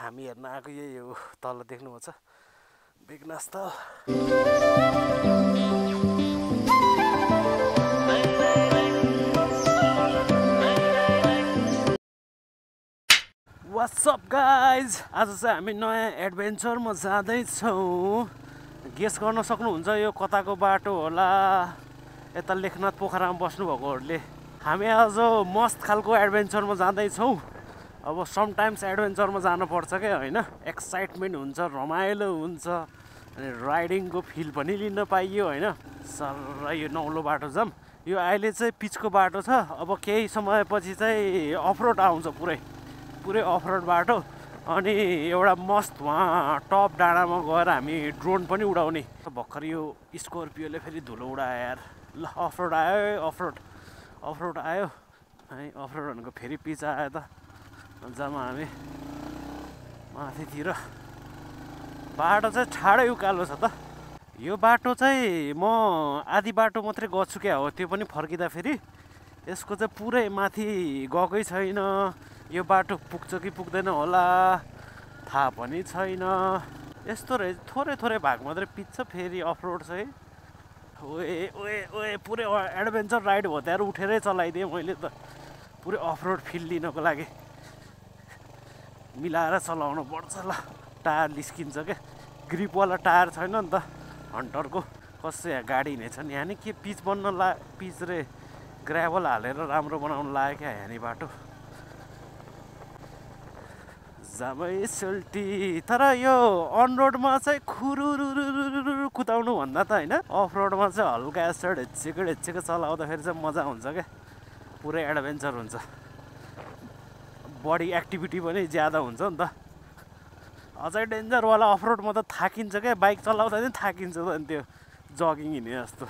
हामी हेर्न आएको यही हो तल देख्नुहुन्छ बेगनास्थल What's up guys? आज चाहिँ हामी नयाँ एडभेन्चरमा जाँदैछौँ। गेस गर्न सक्नुहुन्छ यो कताको बाटो होला? यता लेखनाथ पोखरामा बस्नुभएकोहरूले हामी आज मस्त खालको एडभेन्चरमा जाँदैछौँ। अब समटाइम्स एडभेन्चरमा जानुपर्छ क्या हैन, एक्साइटमेन्ट हुन्छ, रमाइलो हुन्छ अनि राइडिङको फिल पनि लिन पाइयो हैन। सर यो नौलो बाटो जाम। यो अहिले चाहिँ पिचको बाटो छ, अब केही समयपछि चाहिँ अफरोड आउँछ, पुरै अफरोड बाटो। अनि एउटा मस्त वहाँ टप डाँडामा गएर हामी ड्रोन पनि उडाउने। भर्खर यो स्कर्पियोले फेरि धुलो उडायो यार। ल अफरोड आयो, अफरोड आयो है। अफरोड भनेको फेरि पिच आयो त। जाम हामी माथितिर। बाटो चाहिँ ठाडै उकालो छ त। यो बाटो चाहिँ म आधी बाटो मात्रै गछु क्या हो, त्यो पनि फर्किँदा फेरि। यसको चाहिँ पुरै माथि गएकै छैन। यो बाटो पुग्छ कि पुग्दैन होला थाहा पनि छैन। यस्तो रहेछ, थोरै भाग मात्रै पिच छ, फेरि अफरोड चाहिँ ओए पुरै एडभेन्चर राइड हो त्यहाँ। उठेरै चलाइदिएँ मैले त, पुरै अफरोड फिल लिनको लागि मिलाएर चलाउनु पर्छ। ल टायर निस्किन्छ क्या, ग्रिपवाला टायर छैन नि त हन्टरको। कसै गाडी हिँडेछ नि यहाँ नि के पिच बन्न पिच रे ग्राभल हालेर राम्रो बनाउनु लाग्यो क्या यहाँ नि बाटो। जामै सोल्टी। तर यो अन रोडमा चाहिँ खुरुरुरुरुरु कुदाउनु भन्दा त होइन, अफ रोडमा चाहिँ हल्का यसो हेच्चेको चलाउँदाखेरि चाहिँ मजा हुन्छ क्या, पुरै एडभेन्चर हुन्छ। बडी एक्टिभिटी पनि ज्यादा हुन्छ नि त। अझै डेन्जरवाला अफरोडमा त थाकिन्छ क्या, बाइक चलाउँदा पनि थाकिन्छ त नि, त्यो जगिङ हिँडे जस्तो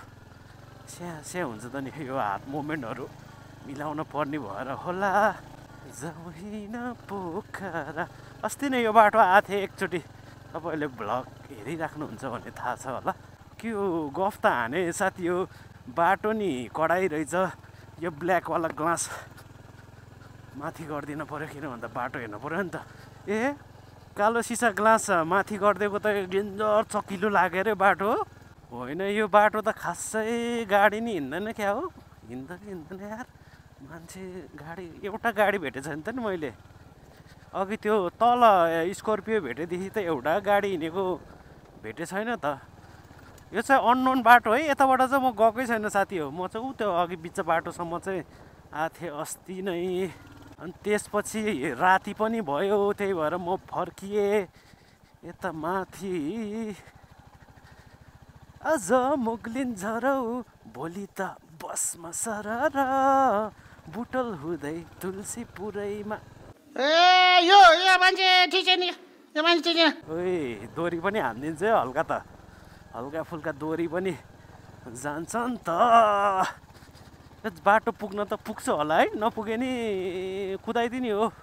स्या हुन्छ त नि। यो हात मुभमेन्टहरू मिलाउन पर्ने भएर होला। जाउँ पोखरा। अस्ति नै यो बाटो आएको थिएँ एकचोटि, तपाईँहरूले भ्लग हेरिराख्नुहुन्छ भने थाहा छ होला। के हो गफ त हाने साथी, यो बाटो नि कडाइ रहेछ। यो ब्ल्याकवाला ग्लास माथि गरिदिनु पऱ्यो, किन भन्दा बाटो हेर्नु पऱ्यो नि त। ए कालो सिसा ग्लास माथि गरिदिएको त डेन्जर चकिलो लाग्यो अरे बाटो। होइन यो बाटो त खासै गाडी नि हिँड्दैन क्या हो। हिँड्दैन यार मान्छे, गाडी एउटा गाडी भेटेको छैन त नि मैले। अघि त्यो तल स्कर्पियो भेटेदेखि त एउटा गाडी हिँडेको भेटे छैन त। यो चाहिँ अननोन बाटो है, यताबाट चाहिँ म गएकै छैन साथी हो। म चाहिँ त्यो अघि बिच बाटोसम्म चाहिँ आएको थिएँ अस्ति नै। अनि त्यसपछि राति पनि भयो, त्यही भएर म फर्किएँ यता माथि। आज मुग्लिन्छ रौ भोलि त बसमा सरर, बुटल हुँदै तुलसी पुरैमा। ए यो मान्छे ठिक छैन, यो मान्छे ठिक छैन। ओए दोरी पनि हानिदिन्छ है हल्का त, हल्का फुल्का दोरी पनि जान्छ नि त। बाटो पुग्न त पुग्छ होला है, नपुगे नि कुदाइदिने हो।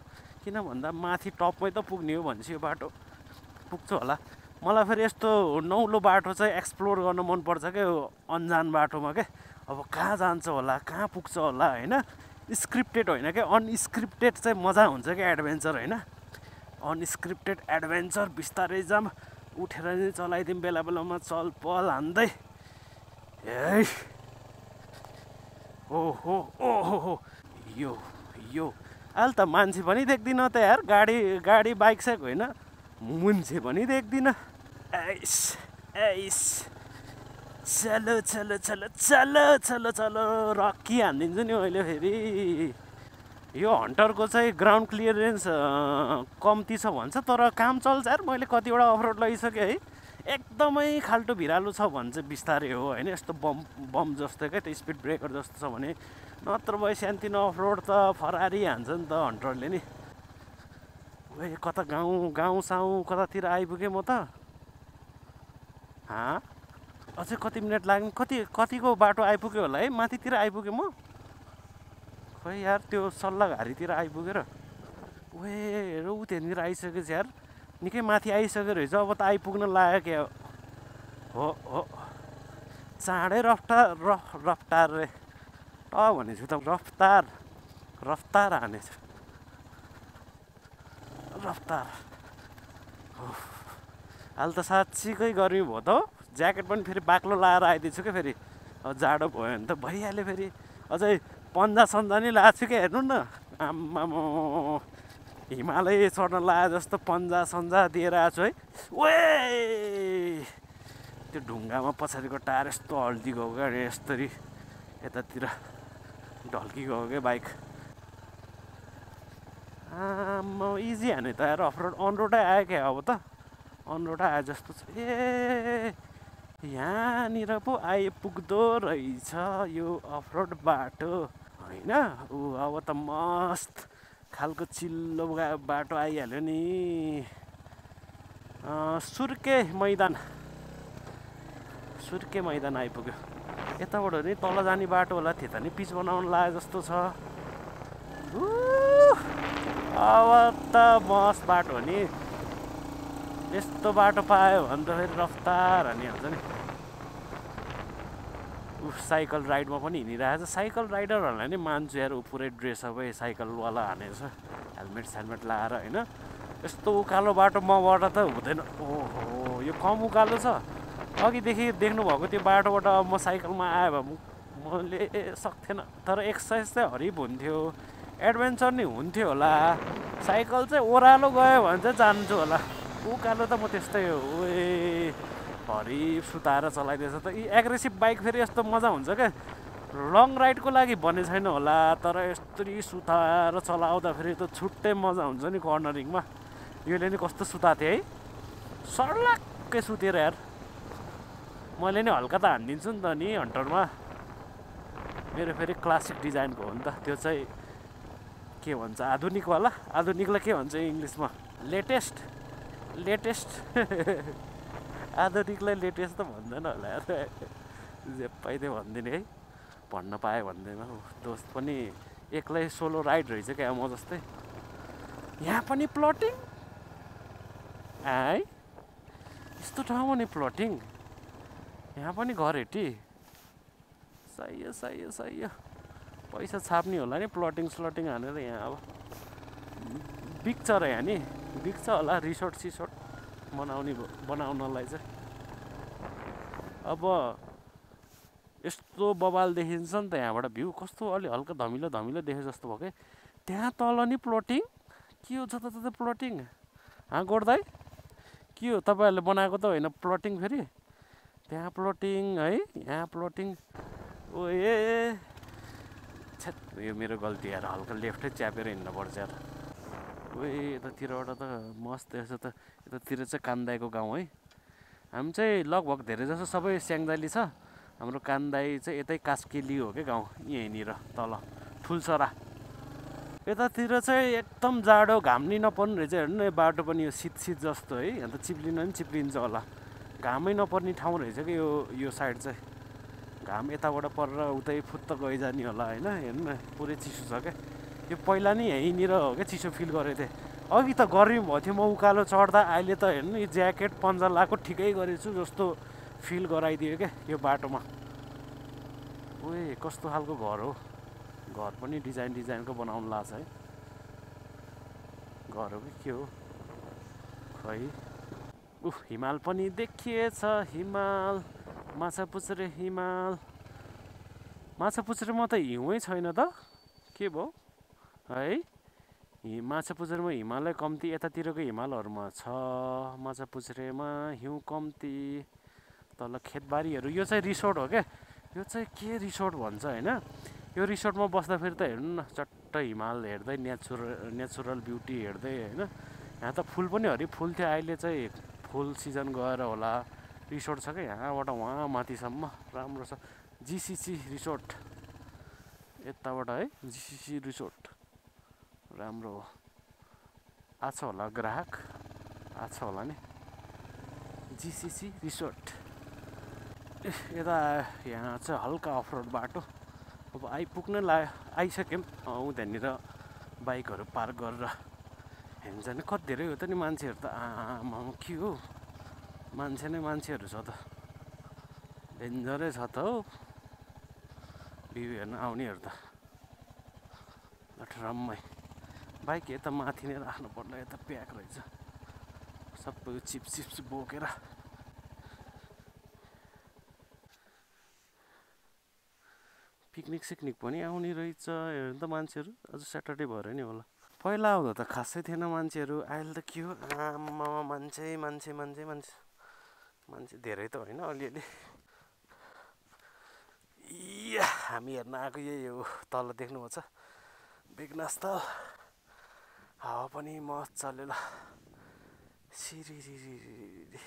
किन भन्दा माथि टपमै त पुग्ने हो भनेपछि यो बाटो पुग्छ होला। मलाई फेरि यस्तो नौलो बाटो चाहिँ एक्सप्लोर गर्न मनपर्छ क्या, अन्जान बाटोमा क्या। अब कहाँ जान्छ होला, कहाँ पुग्छ होला होइन। स्क्रिप्टेड होइन क्या, अनस्क्रिप्टेड चाहिँ मजा हुन्छ क्या एडभेन्चर होइन। अनस्क्रिप्टेड एडभेन्चर बिस्तारै जाम, उठेर नै चलाइदिउँ बेला बेलामा चल पल हान्दै। ए ओहो यो अहिले त मान्छे पनि देख्दिनँ त यार, गाडी बाइक साइक होइन, मुन्छे पनि देख्दिनँ। चलो रक्की हानिदिन्छु नि मैले फेरि। यो हन्टरको चाहिँ ग्राउन्ड क्लियरेन्स कम्ती छ भन्छ, तर काम चल्छ यार। मैले कतिवटा अफरोड लगिसकेँ है, एकदमै खाल्टो भिरालो छ भन्छ, बिस्तारै हो होइन। यस्तो बम जस्तो क्या, त्यो स्पिड ब्रेकर जस्तो छ भने। नत्र भए सानोतिनो अफरोड त फरारी हान्छ नि त हन्टरले नि। ओए कता गाउँ कतातिर आइपुगेँ म त। अझै कति मिनट लाग्ने, कतिको बाटो आइपुग्यो होला है। माथितिर आइपुगेँ म, खै यार त्यो सल्लाहघारीतिर आइपुगेर। ओए हेर ऊ त्यहाँनिर आइसकेछ यार, निकै माथि आइसक्यो रहेछ। अब त आइपुग्न लाग्यो क्या हो। चाँडै रफ्तार रे भनेछु त, रफ्तार हानेछु। रफ्तार अहिले त साँच्चीकै गर्मी भयो त ज्याकेट पनि फेरि बाक्लो लाएर आइदिन्छु क्या फेरि अब जाडो भयो भने त भइहाल्यो फेरि अझै पन्जा सन्जा नि लगाएको छु क्या हेर्नु न आम्मामा हिमालय चढ्न लाए जस्तो पन्जा सन्जा दिएर आएको छु है ओए त्यो ढुङ्गामा पछाडिको टायर यस्तो हल्दी गयो क्या यस्तरी यतातिर ढल्किगयो क्या बाइक आम्मा इजी हाने त यार अफरोड अनरोडै आयो क्या अब त अनरोड आयो जस्तो छ ए यहाँनिर पो आइपुग्दो रहेछ यो अफरोड बाटो होइन ऊ अब त मस्त खालको चिल्लो बाटो आइहाल्यो नि सुर्के मैदान आइपुग्यो यताबाट नि तल जाने बाटो होला त्यता नि पिच बनाउन लागे जस्तो छ अब त मस्त बाटो हो नि यस्तो बाटो पायो भने त फेरि रफ्तार हानिहाल्छ नि साइकल राइडमा पनि हिँडिरहेको छ साइकल राइडरहरूलाई नि मान्छु यार पुरै ड्रेसअपै साइकलवाला हानेछ हेलमेट लाएर होइन यस्तो उकालो बाटो मबाट त हुँदैन ओहो यो कम उकालो छ अघिदेखि देख्नुभएको त्यो बाटोबाट अब म साइकलमा आयो भए मैले सक्थेन तर एक्सर्साइज चाहिँ हरिब हुन्थ्यो एडभेन्चर नि हुन्थ्यो होला साइकल चाहिँ ओह्रालो गयो भने चाहिँ जान्छु होला उकालो त म त्यस्तै हो ओए हरिब सुताएर चलाइदिएछ त यी एग्रेसिभ बाइक फेरि यस्तो मजा हुन्छ क्या लङ राइडको लागि भने छैन होला तर यस्तरी सुताएर चलाउँदाखेरि त छुट्टै मजा हुन्छ नि कर्नरिङमा योले नि कस्तो सुताएको थिएँ है सर्लाक्कै सुतेर यार मैले नि हल्का त हानिदिन्छु नि त नि हन्टरमा मेरो फेरि क्लासिक डिजाइनको हो नि त त्यो चाहिँ के भन्छ आधुनिकवाला आधुनिकलाई के भन्छ इङ्ग्लिसमा लेटेस्ट आधुनिकलाई लेटेस्ट त भन्दैन होला यार जे पाइदियो भनिदिने है भन्न पाएँ भन्दैमा दोस्त पनि एक्लै सोलो राइड रहेछ क्या म जस्तै यहाँ पनि प्लटिङ है यस्तो ठाउँमा नि प्लटिङ यहाँ पनि घर हेटी सही हो पैसा छाप्ने होला नि प्लटिङ स्लटिङ हानेर यहाँ अब बिक्छ र यहाँ नि बिक्छ होला रिसोर्ट सिसोर्ट बनाउनलाई चाहिँ अब यस्तो बबाल देखिन्छ नि त यहाँबाट भ्यू कस्तो अलि हल्का धमिलो देखे जस्तो भयो कि त्यहाँ तल नि प्लटिङ के हो जता प्लटिङ गोड्दै के हो तपाईँहरूले बनाएको त होइन प्लटिङ फेरि त्यहाँ प्लटिङ है यहाँ प्लटिङ ओ ए छ्याट यो मेरो गल्ती यार हल्का लेफ्टै च्यापेर हिँड्नु पर्छ यार ओए यतातिरबाट त मस्त रहेछ त यतातिर चाहिँ कान्दाईको गाउँ है हामी चाहिँ लगभग धेरै जसो सबै स्याङ्जाली छ हाम्रो कान्दाई चाहिँ यतै कास्केली हो क्या गाउँ यहीँनिर तल ठुलसरा यतातिर चाहिँ एकदम जाडो घाम नि नपर्ने रहेछ हेर्नु न बाटो पनि यो शीत जस्तो है अन्त चिप्लिन नि चिप्लिन्छ होला घामै नपर्ने ठाउँ रहेछ कि यो साइड चाहिँ घाम यताबाट परेर उतै फुत्त गइजाने होला होइन हेर्नु न पुरै चिसो छ क्या यो पहिला नि यहीँनिर हो क्या चिसो फिल गरेको थिएँ अघि त गर्मी भएको थियो म उकालो चढ्दा अहिले त हेर्नु यो ज्याकेट पन्जा लगाएको ठिकै गरेछु जस्तो फिल गराइदियो क्या यो बाटोमा ओए कस्तो खालको घर हो घर पनि डिजाइनको बनाउनु लाग्छ है घर हो कि के हो खै हिमाल पनि देखिएछ हिमाल माछापुच्छ्रे हिमाल माछापुच्छ्रेमा त हिउँै छैन त के भयो है माछापुच्छ्रेमा हिमालय कम्ती यतातिरको हिमालहरूमा छ माछापुच्छ्रेमा हिउँ कम्ती तल खेतबारीहरू यो चाहिँ रिसोर्ट हो क्या यो चाहिँ के रिसोर्ट भन्छ होइन यो रिसोर्टमा बस्दाखेरि त हेर्नु न चट्ट हिमाल हेर्दै नेचुरल ब्युटी हेर्दै होइन यहाँ त फुल पनि फुल थियो अहिले चाहिँ फुल सिजन गएर होला रिसोर्ट छ क्या यहाँबाट वहाँ माथिसम्म राम्रो छ जिसिसी रिसोर्ट यताबाट है जिसिसी रिसोर्ट राम्रो हो आछ होला ग्राहक आछ होला नि जिसिसी रिसोर्ट यता यहाँ चाहिँ हल्का अफरोड बाटो अब आइपुग्न आइसक्यौँ त्यहाँनिर बाइकहरू पार्क गरेर हेर्नु कति धेरै हो त नि मान्छेहरू त आमा के हो मान्छेहरू छ त डेन्जरै छ त हौ भ्यू हेर्न आउनेहरू त अठरम्मै बाइक यता माथि नै राख्नु पर्ला यता प्याक रहेछ सबै चिप्स बोकेर पिकनिक पनि आउने रहेछ। हेर्नु त मान्छेहरू अझ स्याटरडे भएर नि होला। पहिला आउँदा त खासै थिएन मान्छेहरू, अहिले त के हो आमा मान्छे धेरै त होइन अलिअलि। इया हामी हेर्न आएको यही हो, तल देख्नुभएको छ बेगनास्थल। हावा पनि मजाले ल सिरिरिरिरि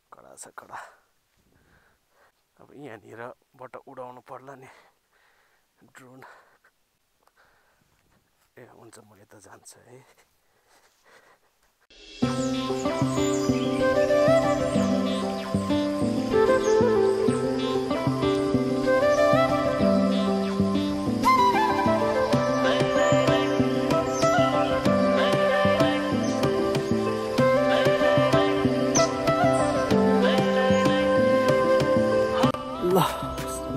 कडा छ कडा। अब यहाँनिरबाट उडाउनु पर्ला नि ड्रोन। ए हुन्छ म यता जान्छ है।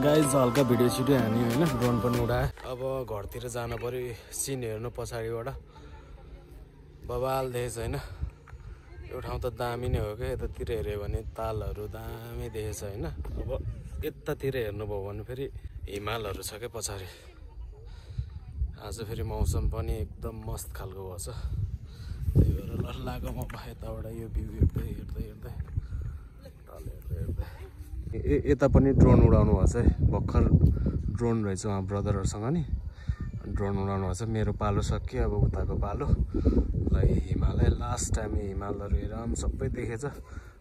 गाइज हल्का भिडियो सिडियो हाने होइन, ड्रोन पनि उडाए। अब घरतिर जानु पर्यो। सिन हेर्नु पछाडिबाट बबाल देखेछ होइन। यो ठाउँ त दामी नै हो क्या। यतातिर हेऱ्यो भने तालहरू दामी देखेछ होइन। अब यतातिर हेर्नुभयो भने फेरि हिमालहरू छ क्या पछाडि। आज फेरि मौसम पनि एकदम मस्त खालको भएछ। त्यही भएर ल लाग्यो म यताबाट यो भ्यू हेर्दै यता पनि ड्रोन उडाउनु भएको छ है। भर्खर ड्रोन रहेछ उहाँ ब्रदरहरूसँग नि ड्रोन उडाउनु भएको छ। मेरो पालो सकियो, अब उताको पालो। ल हिमालय लास्ट टाइम हिमालहरू हेर सबै देखेछ।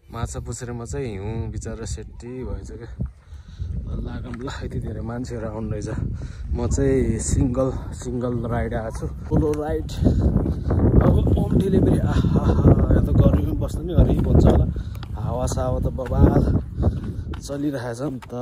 माछा पुछेर म चाहिँ हिउँ बिचरा सेट्टी भएछ क्या। लागम ल यति धेरै मान्छेहरू आउनु रहेछ। म चाहिँ सिङ्गल राइड आएको छु, सोलो राइड। अब होम डेलिभरी आहा यहाँ त गर्मीमा बस्नु नि हरि भन्छ होला। हावा सावा त बबाल चलिरहेछ नि त।